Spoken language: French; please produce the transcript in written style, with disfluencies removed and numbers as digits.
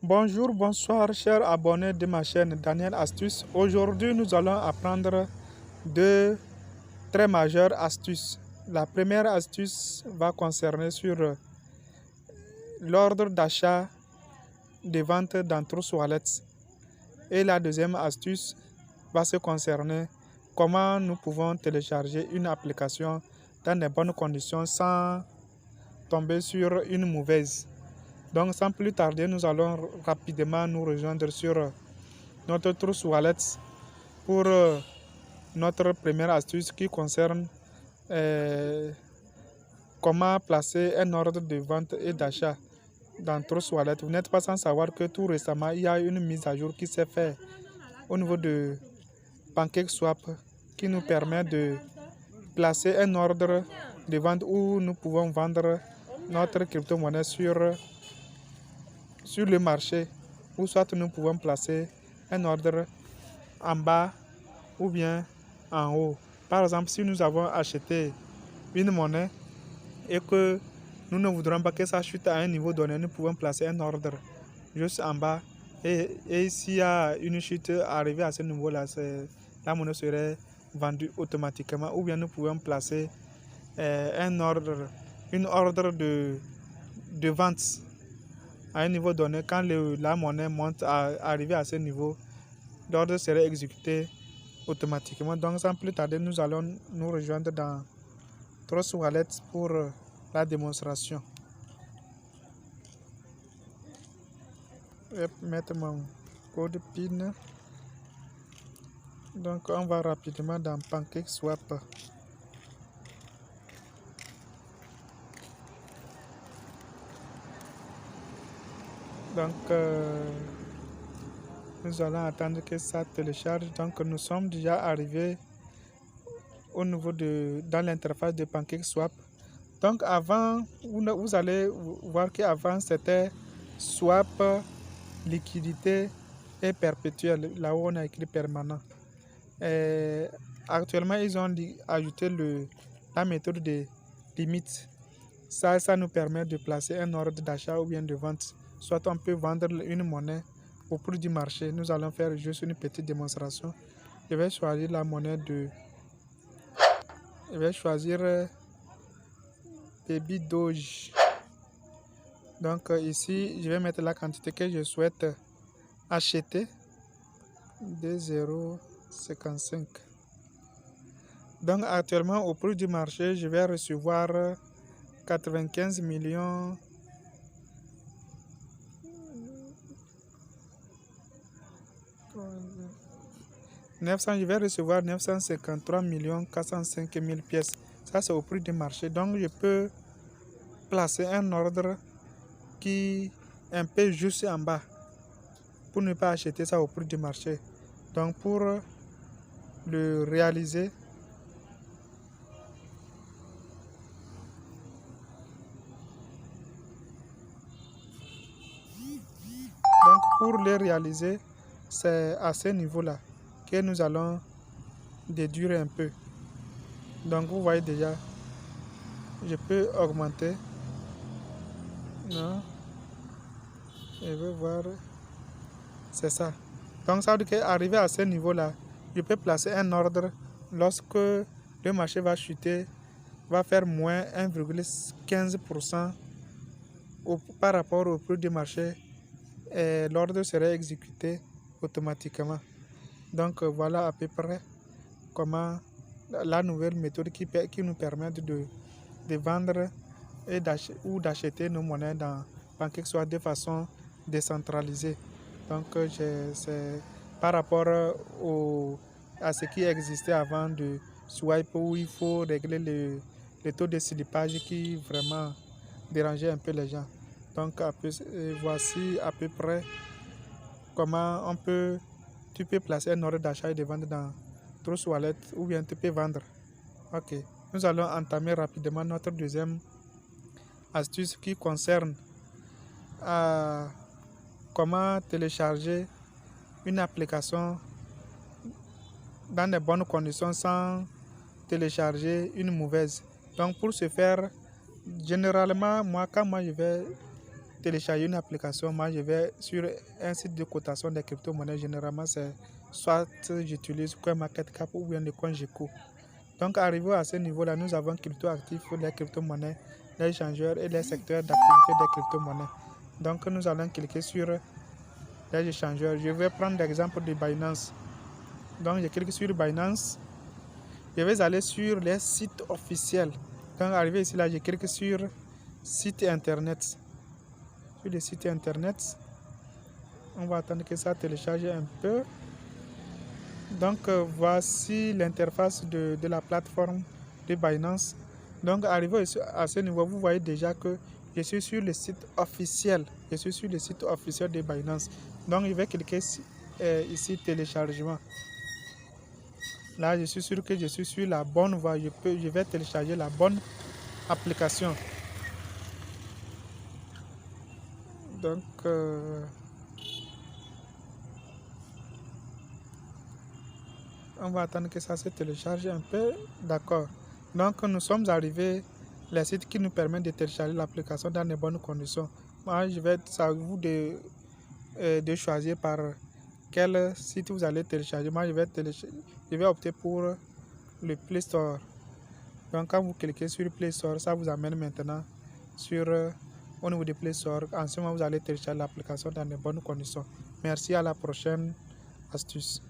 Bonjour, bonsoir, chers abonnés de ma chaîne Daniel Astuce. Aujourd'hui, nous allons apprendre deux très majeures astuces. La première astuce va concerner sur l'ordre d'achat de vente dans Trousse Wallet. Et la deuxième astuce va se concerner comment nous pouvons télécharger une application dans de bonnes conditions sans tomber sur une mauvaise. Donc sans plus tarder, nous allons rapidement nous rejoindre sur notre Trousse Wallet pour notre première astuce qui concerne comment placer un ordre de vente et d'achat dans Trousse Wallet. Vous n'êtes pas sans savoir que tout récemment, il y a une mise à jour qui s'est faite au niveau de PancakeSwap qui nous permet de placer un ordre de vente où nous pouvons vendre notre crypto-monnaie sur le marché, ou soit nous pouvons placer un ordre en bas ou bien en haut. Par exemple, si nous avons acheté une monnaie et que nous ne voudrons pas que ça chute à un niveau donné, nous pouvons placer un ordre juste en bas. Et s'il y a une chute arrivée à ce niveau-là, la monnaie serait vendue automatiquement. Ou bien nous pouvons placer une ordre de vente à un niveau donné. Quand la monnaie monte arriver à ce niveau, l'ordre serait exécuté automatiquement. Donc sans plus tarder, nous allons nous rejoindre dans Trousse Wallet pour la démonstration. Je vais mettre mon code PIN. Donc on va rapidement dans PancakeSwap. Donc nous allons attendre que ça télécharge. Donc nous sommes déjà arrivés au niveau dans l'interface de PancakeSwap. Donc avant, vous allez voir qu'avant c'était swap, liquidité et perpétuel, là où on a écrit permanent. Et actuellement, ils ont ajouté la méthode de limite. Ça nous permet de placer un ordre d'achat ou bien de vente. Soit on peut vendre une monnaie au prix du marché. Nous allons faire juste une petite démonstration. Je vais choisir la monnaie Je vais choisir Baby Doge. Donc ici, je vais mettre la quantité que je souhaite acheter. 2,055. Donc actuellement, au prix du marché, je vais recevoir 95 millions 900, je vais recevoir 953 millions 405 000 pièces. Ça, c'est au prix du marché. Donc, je peux placer un ordre qui est un peu juste en bas pour ne pas acheter ça au prix du marché. Donc, pour le réaliser, c'est à ce niveau-là que nous allons déduire un peu. Donc, vous voyez déjà, je peux augmenter. Non, je veux voir. C'est ça. Donc, ça veut dire qu'arrivé à ce niveau-là, je peux placer un ordre lorsque le marché va chuter, va faire moins 1,15% par rapport au prix du marché, et l'ordre serait exécuté automatiquement. Donc, voilà à peu près comment la nouvelle méthode qui nous permet de vendre et d'acheter nos monnaies dans PancakeSwap de façon décentralisée. Donc, c'est par rapport à ce qui existait avant de Swipe, où il faut régler le taux de slipage qui vraiment dérangeait un peu les gens. Donc, voici à peu près comment tu peux placer un ordre d'achat et de vente dans Trousse Wallet, ou bien tu peux vendre. Ok, nous allons entamer rapidement notre deuxième astuce qui concerne comment télécharger une application dans de bonnes conditions sans télécharger une mauvaise. Donc pour ce faire, généralement, quand je vais télécharger une application, moi je vais sur un site de cotation des crypto-monnaies. Généralement, c'est soit j'utilise CoinMarketCap ou bien le CoinGecko. Donc, arrivé à ce niveau-là, nous avons crypto-actifs, les crypto-monnaies, les échangeurs et les secteurs d'activité des crypto-monnaies. Donc, nous allons cliquer sur les échangeurs. Je vais prendre l'exemple de Binance. Donc, je clique sur Binance. Je vais aller sur les sites officiels. Donc, arrivé ici, là, je clique sur site internet. Sur le site internet, on va attendre que ça télécharge un peu. Donc, voici l'interface de la plateforme de Binance. Donc, arrivé à ce niveau, vous voyez déjà que je suis sur le site officiel. Je suis sur le site officiel de Binance. Donc, je vais cliquer ici, téléchargement. Là, je suis sûr que je suis sur la bonne voie. Je vais télécharger la bonne application. Donc, on va attendre que ça se télécharge un peu. D'accord. Donc, nous sommes arrivés les sites qui nous permettent de télécharger l'application dans de bonnes conditions. Moi, c'est à vous de choisir par quel site vous allez télécharger. Moi, je vais opter pour le Play Store. Donc, quand vous cliquez sur Play Store, ça vous amène maintenant au niveau de Play Store. En ce moment, vous allez télécharger l'application dans de bonnes conditions. Merci, à la prochaine astuce.